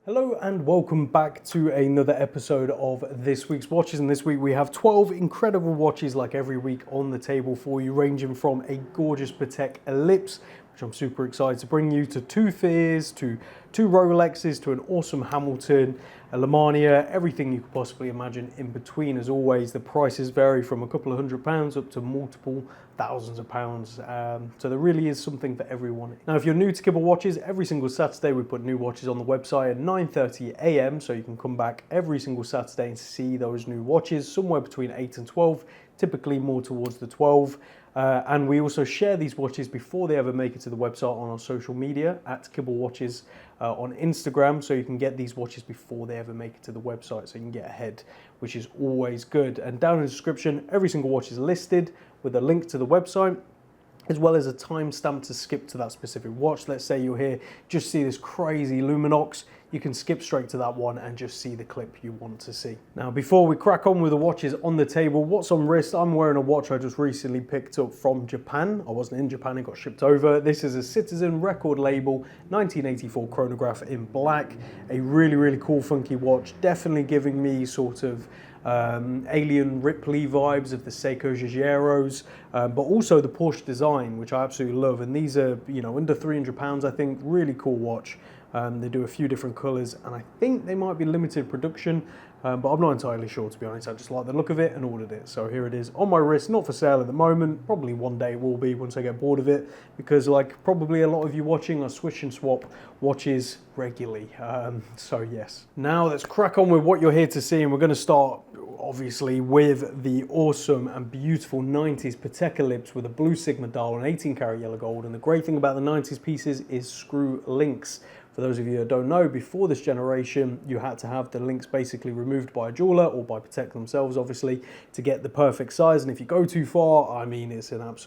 Hello and welcome back to another episode of this week's watches, and this week we have 12 incredible watches like every week on the table for you, ranging from a gorgeous Patek Ellipse, which I'm super excited to bring you, to two Fears, to two Rolexes, to an awesome Hamilton, a Lemania, everything you could possibly imagine in between. As always, the prices vary from a couple of £100 up to multiple thousands of pounds, so there really is something for everyone. Now, if you're new to Kibble Watches, every single Saturday we put new watches on the website at 9:30 a.m, so you can come back every single Saturday and see those new watches, somewhere between 8 and 12, typically more towards the 12. And we also share these watches before they ever make it to the website on our social media at Kibble Watches on Instagram, so you can get these watches before they ever make it to the website, so you can get ahead, which is always good. And down in the description, every single watch is listed with a link to the website, as well as a timestamp to skip to that specific watch. Let's say you're here, just see this crazy Luminox, you can skip straight to that one and just see the clip you want to see. Now, before we crack on with the watches on the table, what's on wrist? I'm wearing a watch I just recently picked up from Japan. I wasn't in Japan, it got shipped over. This is a Citizen record label, 1984 chronograph in black. A really cool, funky watch, definitely giving me sort of alien Ripley vibes of the Seiko Gigeros, but also the Porsche design, which I absolutely love. And these are, under £300, I think. Really cool watch. They do a few different colours, and I think they might be limited production, but I'm not entirely sure, to be honest. I just like the look of it and ordered it. So here it is on my wrist, not for sale at the moment. Probably one day it will be once I get bored of it, because like probably a lot of you watching, I switch and swap watches regularly. So yes. Now let's crack on with what you're here to see, and we're going to start obviously with the awesome and beautiful 90s Patek Ellipse with a blue Sigma dial and 18 karat yellow gold. And the great thing about the 90s pieces is screw links. For those of you that don't know, before this generation, you had to have the links basically removed by a jeweler or by Patek themselves, obviously, to get the perfect size. And if you go too far, I mean, it's not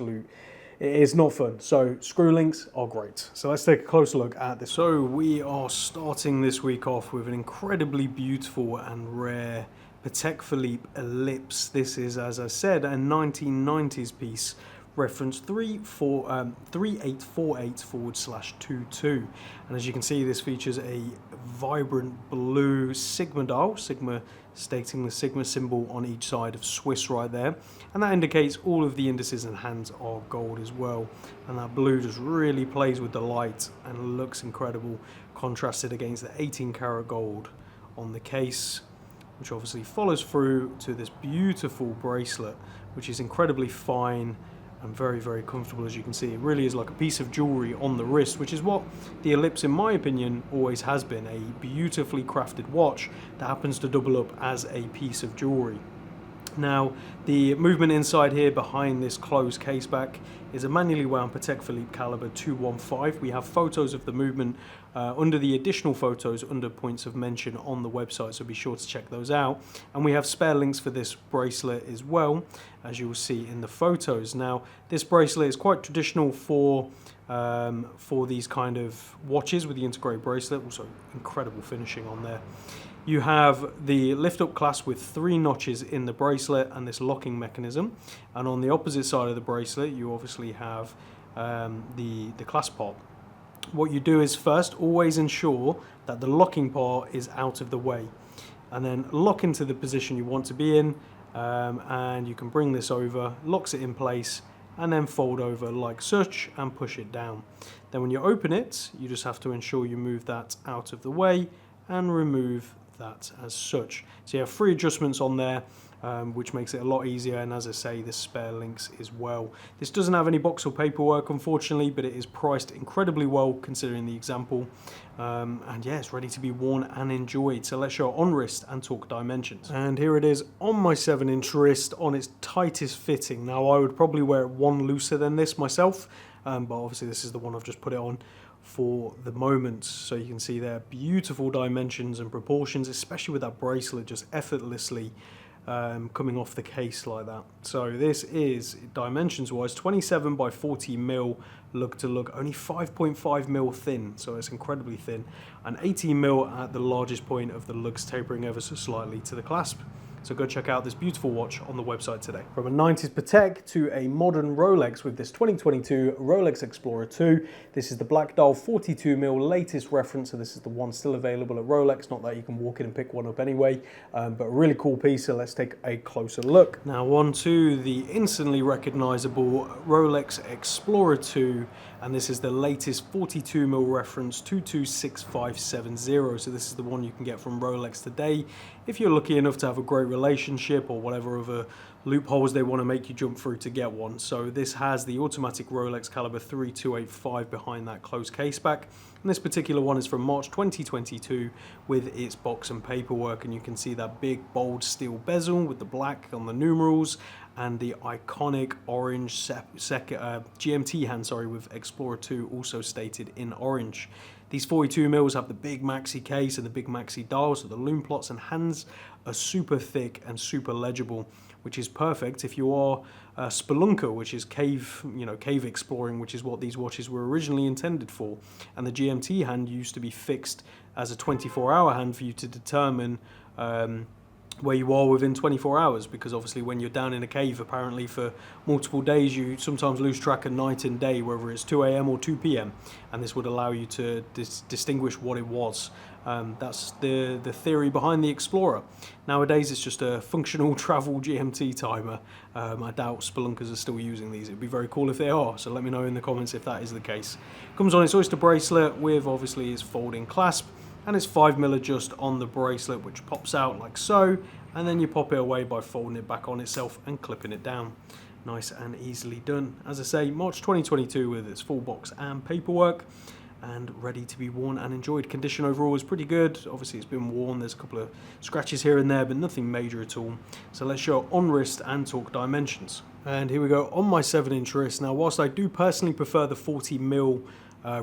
fun. So screw links are great. So let's take a closer look at this. So we are starting this week off with an incredibly beautiful and rare Patek Philippe Ellipse. This is, as I said, a 1990s piece, reference 3848/22. And as you can see, this features a vibrant blue Sigma dial, Sigma stating the Sigma symbol on each side of Swiss right there. And that indicates all of the indices and hands are gold as well. And that blue just really plays with the light and looks incredible, contrasted against the 18 karat gold on the case, which obviously follows through to this beautiful bracelet, which is incredibly fine and very comfortable. As you can see, it really is like a piece of jewelry on the wrist, which is what the Ellipse, in my opinion, always has been. A beautifully crafted watch that happens to double up as a piece of jewelry. Now, the movement inside here behind this closed case back is a manually wound Patek Philippe caliber 215. We have photos of the movement under the additional photos under points of mention on the website, so be sure to check those out. And we have spare links for this bracelet as well, as you will see in the photos. Now, this bracelet is quite traditional for these kind of watches with the integrated bracelet. Also, incredible finishing on there. You have the lift-up clasp with 3 notches in the bracelet and this locking mechanism. And on the opposite side of the bracelet, you obviously have the clasp part. What you do is first always ensure that the locking part is out of the way, and then lock into the position you want to be in, and you can bring this over, locks it in place, and then fold over like such and push it down. Then when you open it, you just have to ensure you move that out of the way and remove that as such. So you have 3 adjustments on there, which makes it a lot easier. And as I say, the spare links as well. This doesn't have any box or paperwork, unfortunately, but it is priced incredibly well considering the example. And yeah, it's ready to be worn and enjoyed. So let's show it on wrist and talk dimensions. And here it is on my 7-inch wrist on its tightest fitting. Now, I would probably wear it one looser than this myself, but obviously this is the one I've just put it on for the moment. So you can see there beautiful dimensions and proportions, especially with that bracelet just effortlessly coming off the case like that. So this is, dimensions wise, 27 by 40 mil lug to lug, only 5.5 mil thin, so it's incredibly thin, and 18 mil at the largest point of the lugs, tapering ever so slightly to the clasp. So go check out this beautiful watch on the website today. From a 90s Patek to a modern Rolex with this 2022 Rolex Explorer 2. This is the black dial 42mm latest reference, so this is the one still available at Rolex. Not that you can walk in and pick one up anyway, but a really cool piece, so let's take a closer look. Now on to the instantly recognizable Rolex Explorer 2, and this is the latest 42mm reference 226570. So this is the one you can get from Rolex today if you're lucky enough to have a great relationship or whatever other loopholes they want to make you jump through to get one. So this has the automatic Rolex caliber 3285 behind that closed case back. And this particular one is from March 2022 with its box and paperwork, and you can see that big bold steel bezel with the black on the numerals and the iconic orange GMT hand, with Explorer 2 also stated in orange. These 42mm have the big maxi case and the big maxi dial, so the lume plots and hands are super thick and super legible, which is perfect if you are a spelunker, which is cave exploring, which is what these watches were originally intended for. And the GMT hand used to be fixed as a 24-hour hand for you to determine where you are within 24 hours, because obviously when you're down in a cave apparently for multiple days, you sometimes lose track of night and day, whether it's 2 a.m. or 2 p.m. and this would allow you to distinguish what it was. That's the theory behind the Explorer. Nowadays it's just a functional travel GMT timer. I doubt spelunkers are still using these. It'd be very cool if they are, so let me know in the comments if that is the case. Comes on its oyster bracelet with obviously its folding clasp, and it's 5mm adjust on the bracelet, which pops out like so, and then you pop it away by folding it back on itself and clipping it down. Nice and easily done. As I say, March 2022 with its full box and paperwork, and ready to be worn and enjoyed. Condition overall is pretty good. Obviously it's been worn, there's a couple of scratches here and there, but nothing major at all. So let's show on wrist and talk dimensions. And here we go on my 7-inch wrist. Now whilst I do personally prefer the 40mm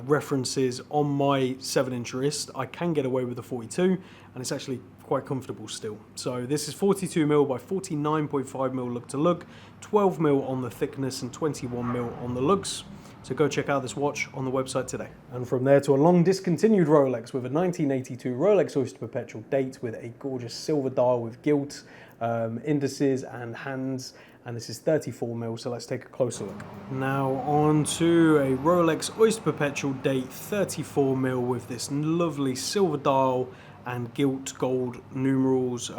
references on my 7-inch wrist, I can get away with the 42, and it's actually quite comfortable still. So this is 42mm by 49.5mm lug to lug, 12mm on the thickness and 21mm on the lugs. So go check out this watch on the website today. And from there to a long discontinued Rolex with a 1982 Rolex Oyster Perpetual date with a gorgeous silver dial with gilt indices and hands. And this is 34mm, so let's take a closer look. Now on to a Rolex Oyster Perpetual date 34mm with this lovely silver dial and gilt gold numerals,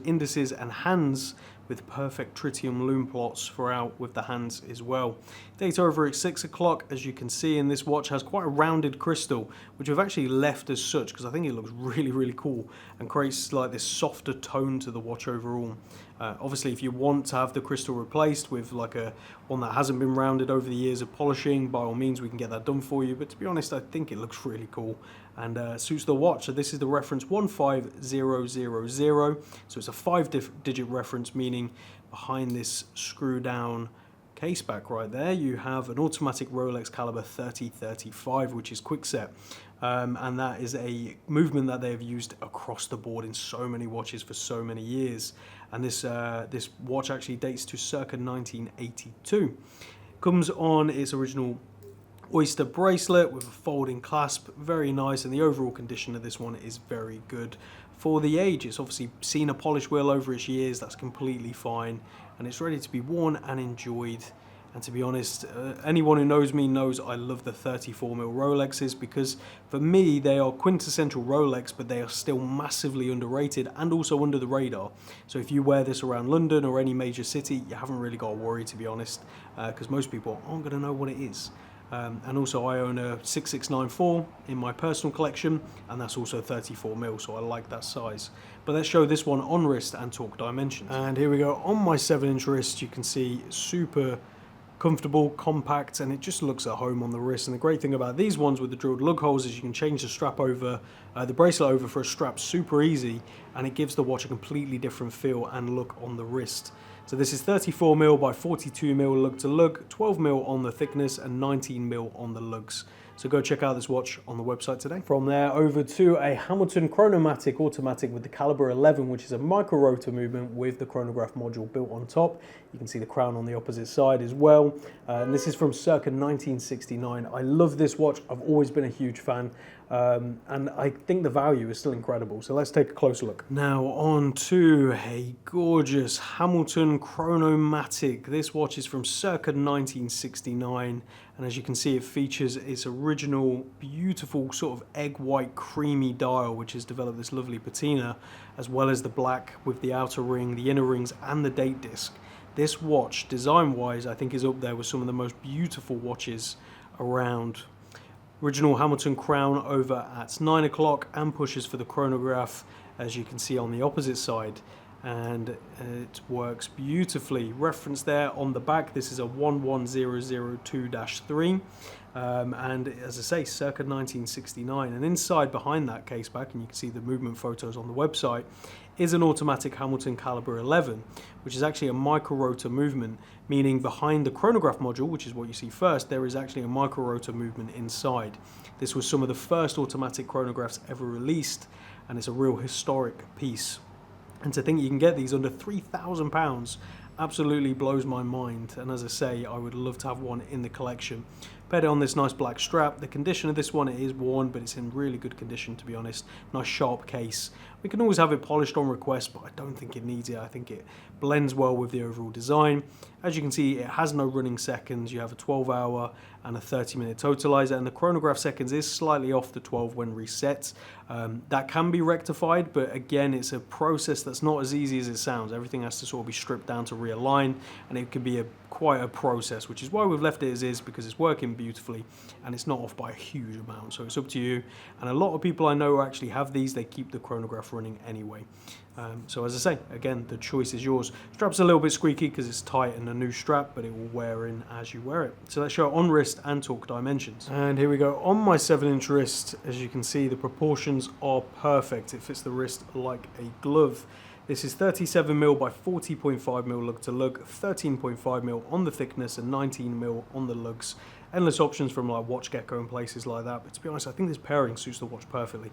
indices and hands with perfect tritium lume plots throughout with the hands as well. Date over at 6 o'clock, as you can see, and this watch has quite a rounded crystal, which we've actually left as such because I think it looks really, really cool and creates like this softer tone to the watch overall. Obviously, if you want to have the crystal replaced with like one that hasn't been rounded over the years of polishing, by all means we can get that done for you, but to be honest, I think it looks really cool and suits the watch. So this is the reference 15000, so it's a 5-digit reference, meaning behind this screw down case back right there you have an automatic Rolex caliber 3035, which is quickset, and that is a movement that they have used across the board in so many watches for so many years. And this watch actually dates to circa 1982. Comes on its original oyster bracelet with a folding clasp, very nice, and the overall condition of this one is very good for the age. It's obviously seen a polish wheel over its years, that's completely fine, and it's ready to be worn and enjoyed. And to be honest, anyone who knows me knows I love the 34mm Rolexes, because for me they are quintessential Rolex, but they are still massively underrated and also under the radar. So if you wear this around London or any major city, you haven't really got to worry, to be honest, because most people aren't going to know what it is. And also I own a 6694 in my personal collection, and that's also 34mm, so I like that size. But let's show this one on wrist and talk dimensions. And here we go on my 7-inch wrist. You can see super comfortable, compact, and it just looks at home on the wrist. And the great thing about these ones with the drilled lug holes is you can change the strap over, the bracelet over for a strap super easy, and it gives the watch a completely different feel and look on the wrist. So this is 34mm by 42mm lug to lug, 12mm on the thickness and 19mm on the lugs. So go check out this watch on the website today. From there over to a Hamilton ChronoMatic automatic with the caliber 11, which is a micro rotor movement with the chronograph module built on top. You can see the crown on the opposite side as well. And this is from circa 1969. I love this watch. I've always been a huge fan. And I think the value is still incredible. So let's take a closer look. Now on to a gorgeous Hamilton ChronoMatic. This watch is from circa 1969. And as you can see, it features its original beautiful sort of egg white creamy dial, which has developed this lovely patina, as well as the black with the outer ring, the inner rings, and the date disc. This watch, design-wise, I think is up there with some of the most beautiful watches around. Original Hamilton crown over at 9 o'clock and pushes for the chronograph, as you can see on the opposite side, and it works beautifully. Reference there on the back, this is a 11002-3, and as I say, circa 1969. And inside behind that case back, and you can see the movement photos on the website, is an automatic Hamilton caliber 11, which is actually a micro rotor movement, meaning behind the chronograph module, which is what you see first, there is actually a micro rotor movement inside. This was some of the first automatic chronographs ever released, and it's a real historic piece. And to think you can get these under £3,000 absolutely blows my mind. And as I say, I would love to have one in the collection. Paired it on this nice black strap. The condition of this one, it is worn, but it's in really good condition, to be honest. Nice sharp case. We can always have it polished on request, but I don't think it needs it. I think it blends well with the overall design. As you can see, it has no running seconds. You have a 12-hour and a 30-minute totalizer, and the chronograph seconds is slightly off the 12 when reset. That can be rectified, but again, it's a process that's not as easy as it sounds. Everything has to sort of be stripped down to realign, and it can be quite a process, which is why we've left it as is, because it's working beautifully and it's not off by a huge amount. So it's up to you. And a lot of people I know who actually have these, they keep the chronograph running anyway. So as I say, again, the choice is yours. Strap's a little bit squeaky because it's tight and a new strap, but it will wear in as you wear it. So let's show it on wrist and talk dimensions. And here we go. On my 7-inch wrist, as you can see, the proportions are perfect. It fits the wrist like a glove. This is 37mm by 40.5mm lug to lug, 13.5mm on the thickness and 19mm on the lugs. Endless options from like Watch Gecko and places like that, but to be honest, I think this pairing suits the watch perfectly.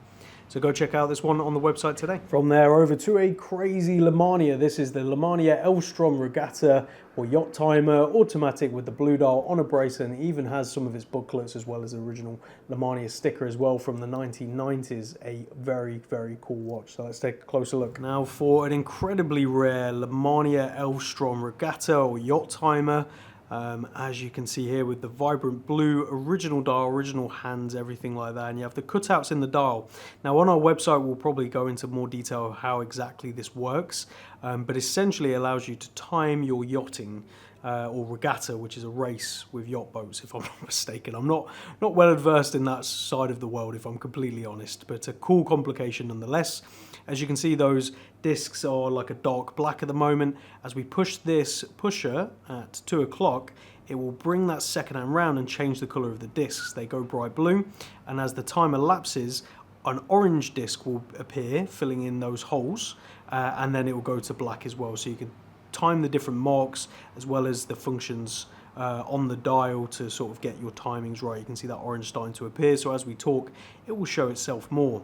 So go check out this one on the website today. From there over to a crazy Lemania. This is the Lemania Elstrom Regatta or Yacht Timer, automatic with the blue dial on a bracelet, and even has some of its booklets as well as the original Lemania sticker as well from the 1990s. A very, very cool watch. So let's take a closer look. Now for an incredibly rare Lemania Elstrom Regatta or Yacht Timer. As you can see here with the vibrant blue, original dial, original hands, everything like that, and you have the cutouts in the dial. Now on our website we'll probably go into more detail of how exactly this works, but essentially it allows you to time your yachting or regatta, which is a race with yacht boats, if I'm not mistaken. I'm not well versed in that side of the world, if I'm completely honest, but a cool complication nonetheless. As you can see, those discs are like a dark black at the moment. As we push this pusher at 2 o'clock, it will bring that second hand round and change the color of the discs. They go bright blue, and as the time elapses, an orange disc will appear, filling in those holes, and then it will go to black as well. So you can time the different marks as well as the functions on the dial to sort of get your timings right. You can see that orange starting to appear, so as we talk, it will show itself more.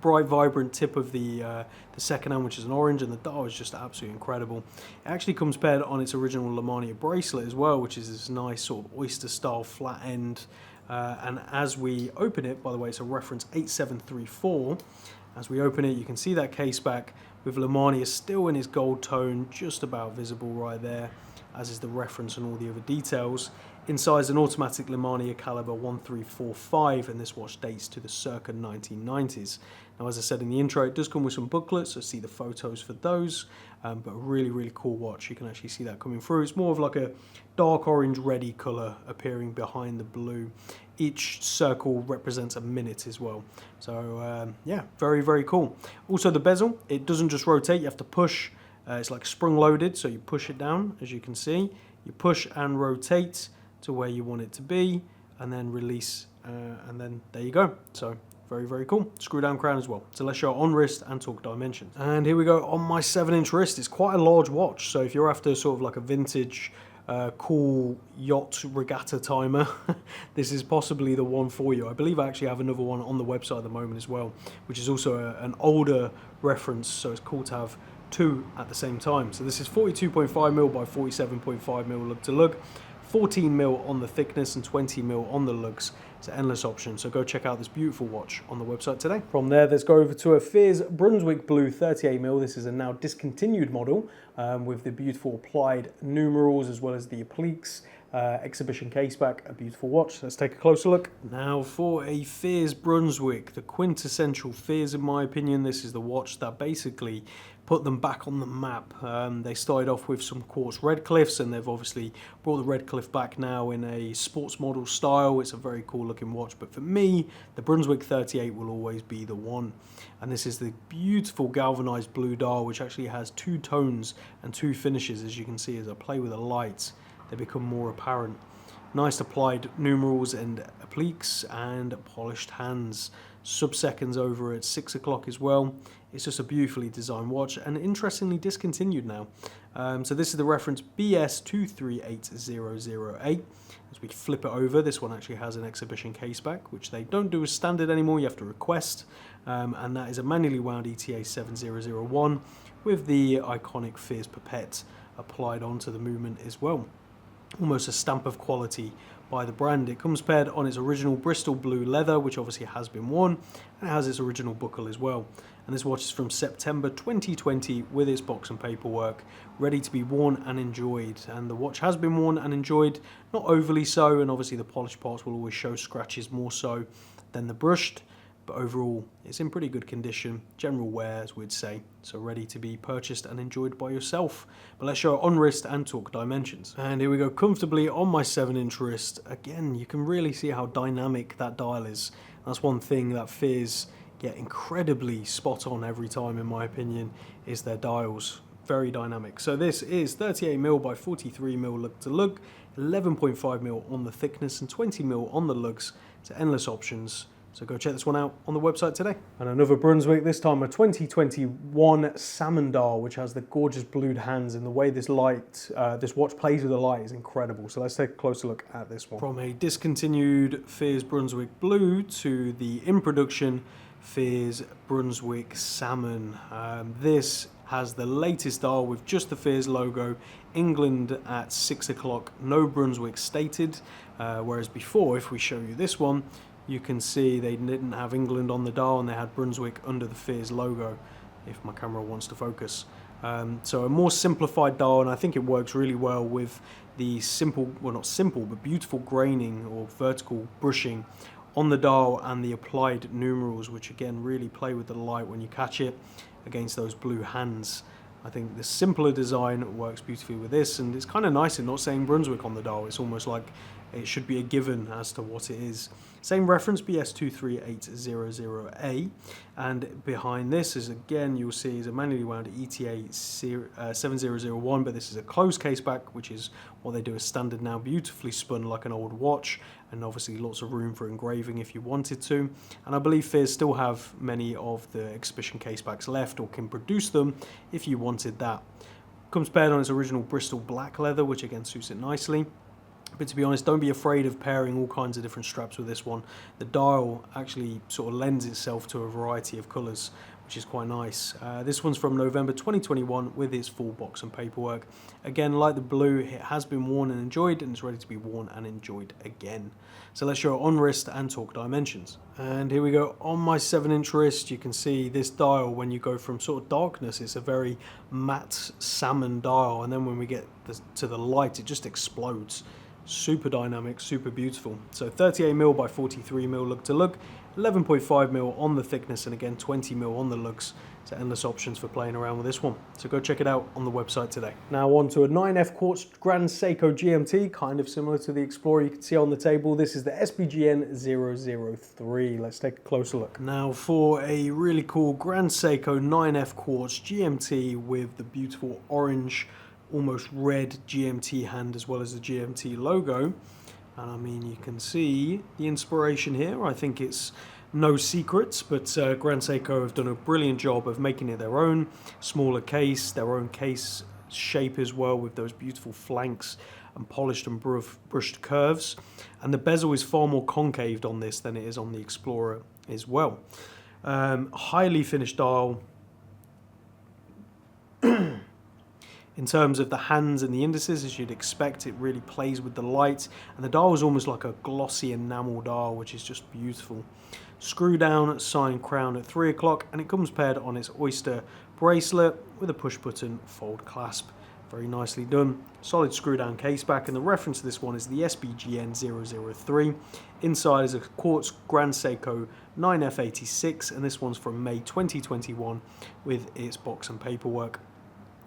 Bright, vibrant tip of the second hand, which is an orange, and the dial is just absolutely incredible. It actually comes paired on its original Lemania bracelet as well, which is this nice sort of oyster style flat end. And as we open it, by the way, it's a reference 8734. As we open it, you can see that case back with Lemania still in its gold tone, just about visible right there, as is the reference and all the other details. Inside is an automatic Lemania caliber 1345, and this watch dates to the circa 1990s. Now, as I said in the intro, it does come with some booklets, so see the photos for those, but a really, really cool watch. You can actually see that coming through. It's more of like a dark orange reddy colour appearing behind the blue. Each circle represents a minute as well. So yeah, very, very cool. Also the bezel, it doesn't just rotate, you have to push. It's like sprung loaded, so you push it down, as you can see. You push and rotate to where you want it to be, and then release, and then there you go. So very, very cool. Screw down crown as well. So let's show it on wrist and talk dimensions. And here we go on my 7-inch wrist. It's quite a large watch, so if you're after sort of like a vintage cool yacht regatta timer, this is possibly the one for you. I believe I actually have another one on the website at the moment as well, which is also an older reference, so it's cool to have 2 at the same time. So this is 42.5mm by 47.5mm lug to lug, 14mm on the thickness and 20mm on the lugs. It's an endless option, so go check out this beautiful watch on the website today. From there, let's go over to a Fears Brunswick Blue 38mm. This is a now discontinued model with the beautiful applied numerals as well as the appliques. Exhibition caseback, a beautiful watch. Let's take a closer look. Now for a Fears Brunswick, the quintessential Fears in my opinion. This is the watch that basically put them back on the map. They started off with some quartz Redcliffs, and they've obviously brought the Redcliffe back now in a sports model style. It's a very cool looking watch, but for me, the Brunswick 38 will always be the one. And this is the beautiful galvanized blue dial, which actually has two tones and two finishes. As you can see, as I play with the lights, they become more apparent. Nice applied numerals and appliques and polished hands. Sub-seconds over at 6 o'clock as well. It's just a beautifully designed watch and interestingly discontinued now. So this is the reference BS238008. As we flip it over, this one actually has an exhibition caseback, which they don't do as standard anymore. You have to request. And that is a manually wound ETA 7001 with the iconic Fears pipette applied onto the movement as well. Almost a stamp of quality by the brand. It comes paired on its original Bristol blue leather, which obviously has been worn, and it has its original buckle as well. And this watch is from September 2020 with its box and paperwork, ready to be worn and enjoyed. And the watch has been worn and enjoyed, not overly so, and obviously the polished parts will always show scratches more so than the brushed. But overall, it's in pretty good condition, general wear as we'd say, so ready to be purchased and enjoyed by yourself. But let's show on wrist and talk dimensions. And here we go, comfortably on my 7-inch wrist. Again, you can really see how dynamic that dial is. That's one thing that Fears get incredibly spot on every time, in my opinion, is their dials. Very dynamic. So this is 38mm by 43mm lug to lug, 11.5mm on the thickness and 20mm on the lugs. It's endless options. So go check this one out on the website today. And another Brunswick, this time a 2021 salmon dial, which has the gorgeous blued hands, and the way this light, this watch plays with the light is incredible. So let's take a closer look at this one. From a discontinued Fears Brunswick Blue to the in production Fears Brunswick Salmon. This has the latest dial with just the Fears logo, England at 6 o'clock, no Brunswick stated, whereas before, if we show you this one, you can see they didn't have England on the dial and they had Brunswick under the Fears logo, if my camera wants to focus. So a more simplified dial, and I think it works really well with the simple, well not simple, but beautiful graining or vertical brushing on the dial and the applied numerals, which again really play with the light when you catch it against those blue hands. I think the simpler design works beautifully with this, and it's kind of nice in not saying Brunswick on the dial. It's almost like it should be a given as to what it is. Same reference, BS238008, and behind this is, again, you'll see is a manually wound ETA 7001, but this is a closed caseback, which is what they do as standard now, beautifully spun like an old watch, and obviously lots of room for engraving if you wanted to. And I believe Fears still have many of the exhibition casebacks left, or can produce them if you wanted that. Comes paired on its original Bristol black leather, which again suits it nicely. But to be honest, don't be afraid of pairing all kinds of different straps with this one. The dial actually sort of lends itself to a variety of colours, which is quite nice. This one's from November 2021 with its full box and paperwork. Again, like the blue, it has been worn and enjoyed, and it's ready to be worn and enjoyed again. So let's show on wrist and talk dimensions. And here we go, on my 7-inch wrist, you can see this dial, when you go from sort of darkness, it's a very matte salmon dial, and then when we get to the light, it just explodes. Super dynamic, super beautiful. So 38mm by 43mm lug to lug, 11.5mm on the thickness, and again 20mm on the lugs. So endless options for playing around with this one. So go check it out on the website today. Now on to a 9F quartz Grand Seiko GMT, kind of similar to the Explorer you can see on the table. This is the SBGN 003. Let's take a closer look. Now for a really cool Grand Seiko 9F quartz GMT with the beautiful orange, almost red GMT hand, as well as the GMT logo. And I mean, you can see the inspiration here. I think it's no secret, but Grand Seiko have done a brilliant job of making it their own. Smaller case, their own case shape as well, with those beautiful flanks and polished and brushed curves. And the bezel is far more concaved on this than it is on the Explorer as well. Highly finished dial. In terms of the hands and the indices, as you'd expect, it really plays with the light, and the dial is almost like a glossy enamel dial, which is just beautiful. Screw down signed crown at 3 o'clock, and it comes paired on its Oyster bracelet with a push button fold clasp. Very nicely done. Solid screw down case back, and the reference to this one is the SBGN 003. Inside is a quartz Grand Seiko 9F86, and this one's from May 2021 with its box and paperwork.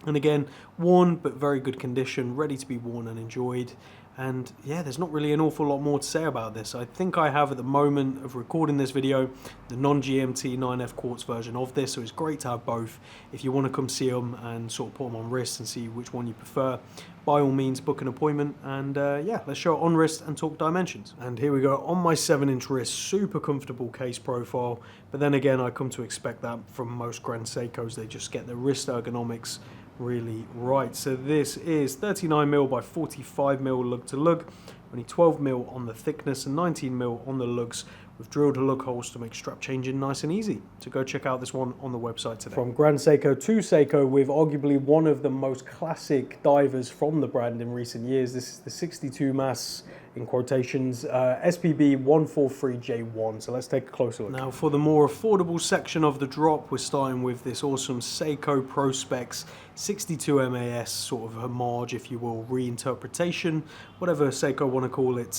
And again, worn but very good condition, ready to be worn and enjoyed. And yeah, there's not really an awful lot more to say about this. I think I have, at the moment of recording this video, the non-GMT 9F quartz version of this, so it's great to have both. If you want to come see them and sort of put them on wrist and see which one you prefer, by all means book an appointment, and yeah, let's show it on wrist and talk dimensions. And here we go, on my 7-inch wrist, super comfortable case profile, but then again, I come to expect that from most Grand Seikos. They just get the wrist ergonomics really right. So this is 39mm by 45mm lug to lug, only 12mm on the thickness and 19mm on the lugs, with drilled lug holes to make strap changing nice and easy. So go check out this one on the website today. From Grand Seiko to Seiko, with arguably one of the most classic divers from the brand in recent years. This is the 62 mass, in quotations, SPB 143J1. So let's take a closer look. Now for the more affordable section of the drop, we're starting with this awesome Seiko Pro Specs 62 MAS, sort of homage, if you will, reinterpretation, whatever Seiko want to call it.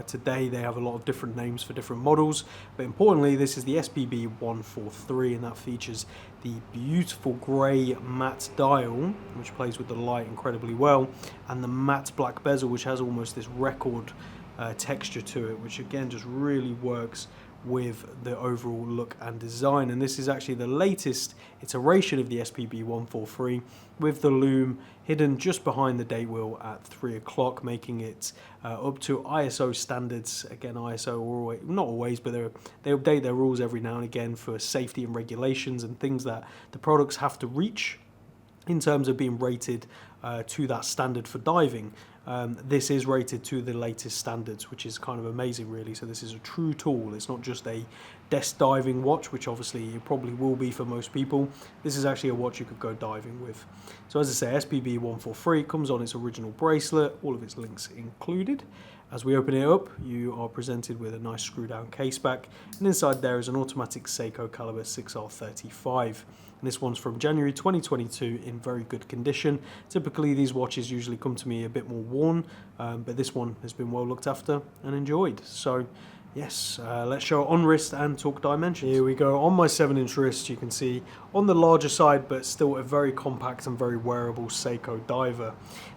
Today they have a lot of different names for different models, but importantly this is the SPB 143, and that features the beautiful grey matte dial, which plays with the light incredibly well, and the matte black bezel, which has almost this record texture to it, which again just really works with the overall look and design. And this is actually the latest iteration of the SPB 143, with the lume hidden just behind the date wheel at 3 o'clock, making it up to ISO standards. Again, ISO, always, not always, but they update their rules every now and again for safety and regulations and things that the products have to reach in terms of being rated to that standard for diving. This is rated to the latest standards, which is kind of amazing really. So this is a true tool. It's not just a desk diving watch, which obviously it probably will be for most people. This is actually a watch you could go diving with. So as I say, SPB 143 comes on its original bracelet, all of its links included. As we open it up, you are presented with a nice screw down case back, and inside there is an automatic Seiko caliber 6R35. And this one's from January 2022 in very good condition. Typically these watches usually come to me a bit more worn, but this one has been well looked after and enjoyed. So yes, let's show it on wrist and talk dimensions. Here we go, on my 7-inch wrist, you can see on the larger side, but still a very compact and very wearable Seiko diver.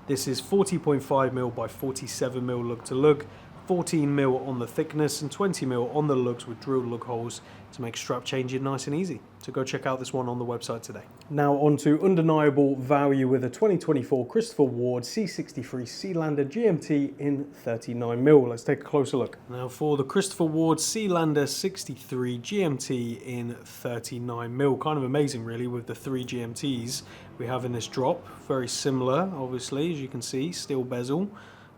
This is 40.5mm by 47mm lug to lug, 14mm on the thickness and 20mm on the lugs with drilled lug holes to make strap changing nice and easy. So go check out this one on the website today. Now on to undeniable value with a 2024 Christopher Ward C63 Sealander GMT in 39mm. Let's take a closer look. Now for the Christopher Ward Sealander 63 GMT in 39mm. Kind of amazing really, with the 3 GMTs we have in this drop. Very similar, obviously, as you can see, steel bezel.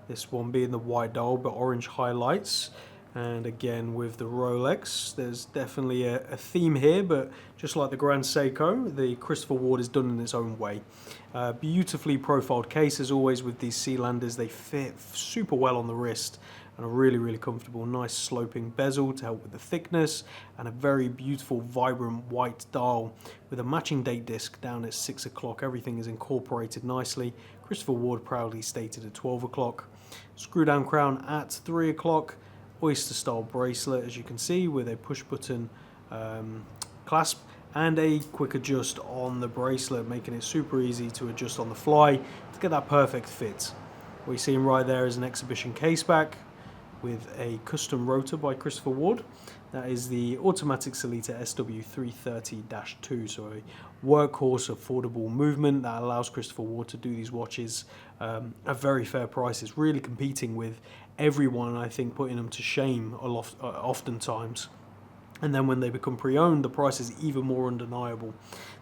This one being the white dial but orange highlights. And again with the Rolex, there's definitely a theme here, but just like the Grand Seiko, the Christopher Ward is done in its own way. Beautifully profiled case as always with these Sealanders. They fit super well on the wrist and are really, really comfortable. Nice sloping bezel to help with the thickness, and a very beautiful vibrant white dial with a matching date disc down at 6 o'clock. Everything is incorporated nicely. Christopher Ward proudly stated at 12 o'clock. Screw down crown at 3 o'clock. Oyster style bracelet, as you can see, with a push button clasp and a quick adjust on the bracelet, making it super easy to adjust on the fly to get that perfect fit. What you're seeing right there is an exhibition case back with a custom rotor by Christopher Ward. That is the automatic Sellita SW330-2, so a workhorse affordable movement that allows Christopher Ward to do these watches at very fair prices, really competing with everyone, I think, putting them to shame oftentimes. And then when they become pre-owned, the price is even more undeniable.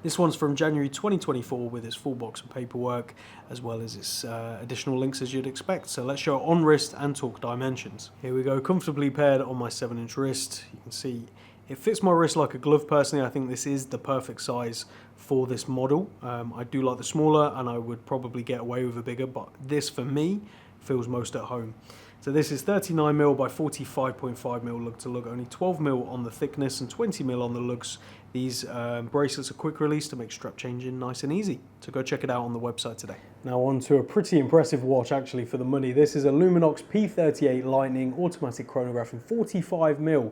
This one's from January 2024 with its full box of paperwork, as well as its additional links as you'd expect. So let's show it on wrist and talk dimensions. Here we go, comfortably paired on my 7-inch wrist. You can see It fits my wrist like a glove personally. I think this is the perfect size for this model. I do like the smaller, and I would probably get away with a bigger, but this for me feels most at home. So this is 39mm by 45.5mm lug to lug, only 12mm on the thickness and 20mm on the lugs. These bracelets are quick release to make strap changing nice and easy. So go check it out on the website today. Now on to a pretty impressive watch actually for the money. This is a Luminox P38 Lightning automatic chronograph in 45mm.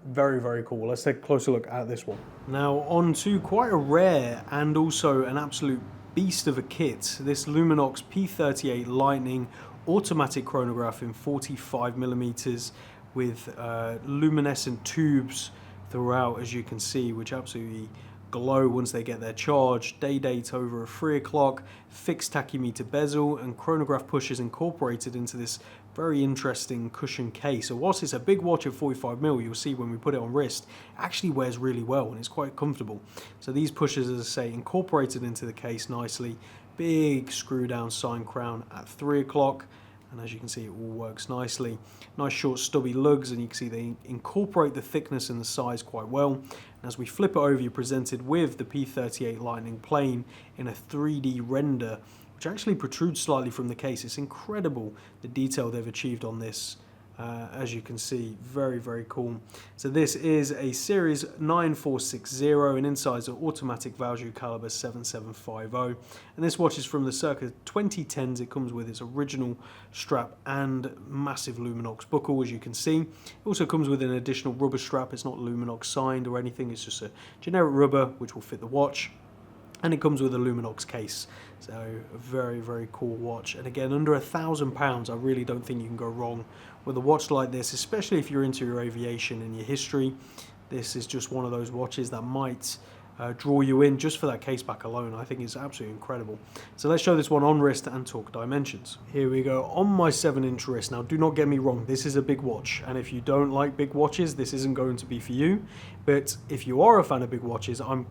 Very, very cool. Let's take a closer look at this one. Now on to quite a rare and also an absolute beast of a kit. This Luminox P38 Lightning automatic chronograph in 45mm with luminescent tubes throughout, as you can see, which absolutely glow once they get their charge. Day date over at 3 o'clock, fixed tachymeter bezel, and chronograph pushers incorporated into this very interesting cushion case. So whilst it's a big watch at 45mm, you'll see when we put it on wrist, it actually wears really well and it's quite comfortable. So these pushers, as I say, incorporated into the case nicely. Big screw down sign crown at 3 o'clock. And as you can see, it all works nicely. Nice short stubby lugs, and you can see they incorporate the thickness and the size quite well. And as we flip it over, you're presented with the P38 Lightning plane in a 3D render, which actually protrudes slightly from the case. It's incredible the detail they've achieved on this. As you can see, very, very cool. So this is a series 9460, and inside is an automatic Valjoux caliber 7750. And this watch is from the circa 2010s. It comes with its original strap and massive Luminox buckle, as you can see. It also comes with an additional rubber strap. It's not Luminox signed or anything. It's just a generic rubber, which will fit the watch. And it comes with a Luminox case. So a very, very cool watch. And again, under £1,000, I really don't think you can go wrong with a watch like this, especially if you're into your aviation and your history. This is just one of those watches that might draw you in just for that case back alone. I think it's absolutely incredible. So let's show this one on wrist and talk dimensions. Here we go on my 7-inch wrist. Now do not get me wrong, this is a big watch, and if you don't like big watches, this isn't going to be for you. But if you are a fan of big watches, I'm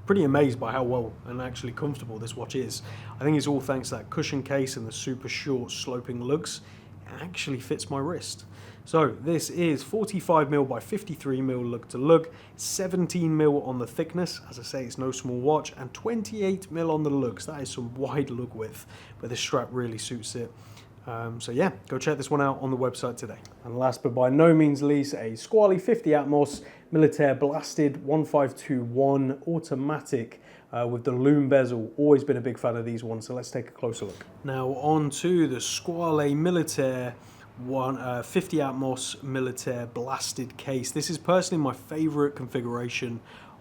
pretty amazed by how well and actually comfortable this watch is. I think it's all thanks to that cushion case and the super short sloping lugs. It actually fits my wrist. So this is 45mm by 53mm lug to lug, 17mm on the thickness. As I say, it's no small watch, and 28mm on the lugs. That is some wide lug width, but the strap really suits it. So yeah, go check this one out on the website today. And last but by no means least, a Squally 50 Atmos Militaire Blasted 1521 automatic with the loom bezel. Always been a big fan of these ones, so let's take a closer look. Now on to the Squally Militaire 50 Atmos Militaire Blasted case. This is personally my favorite configuration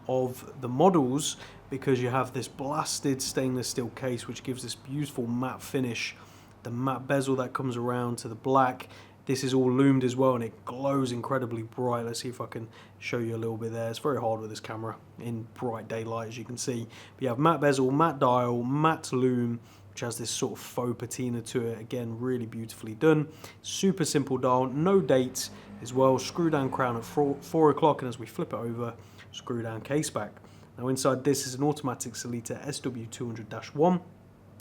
of the models because you have this blasted stainless steel case which gives this beautiful matte finish. The matte bezel that comes around to the black. This is all loomed as well and it glows incredibly bright. Let's see if I can show you a little bit there. It's very hard with this camera in bright daylight, as you can see. But you have matte bezel, matte dial, matte loom, which has this sort of faux patina to it. Again, really beautifully done. Super simple dial, no dates as well. Screw down crown at 4 o'clock, and as we flip it over, screw down case back. Now inside this is an automatic Sellita SW200-1.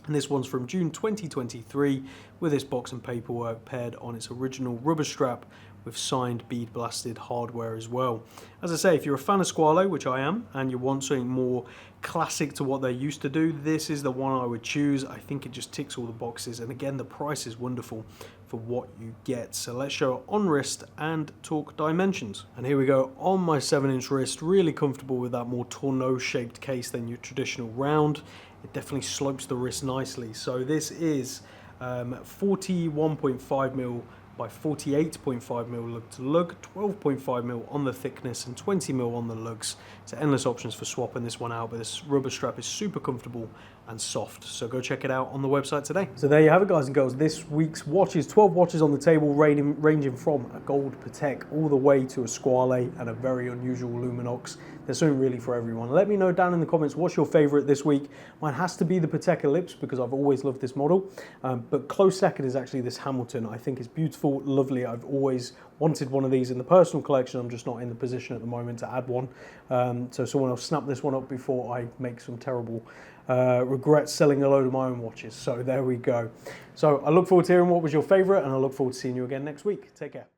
And this one's from June 2023 with this box and paperwork paired on its original rubber strap with signed bead blasted hardware as well. As I say, if you're a fan of Squalo, which I am, and you want something more classic to what they used to do, this is the one I would choose. I think it just ticks all the boxes, and again, the price is wonderful for what you get. So let's show it on wrist and talk dimensions. And here we go on my 7-inch wrist, really comfortable with that more tonneau shaped case than your traditional round. It definitely slopes the wrist nicely. So this is 41.5mm by 48.5mm lug to lug, 12.5mm on the thickness and 20mm on the lugs. So endless options for swapping this one out, but this rubber strap is super comfortable and soft. So go check it out on the website today. So there you have it, guys and girls. This week's watches, 12 watches on the table, ranging from a gold Patek all the way to a Squale and a very unusual Luminox. There's something really for everyone. Let me know down in the comments what's your favorite this week. Mine has to be the Patek Ellipse because I've always loved this model. But close second is actually this Hamilton. I think it's beautiful, lovely. I've always wanted one of these in the personal collection. I'm just not in the position at the moment to add one. So someone else snap this one up before I make some terrible regrets selling a load of my own watches. So there we go. So I look forward to hearing what was your favorite, and I look forward to seeing you again next week. Take care.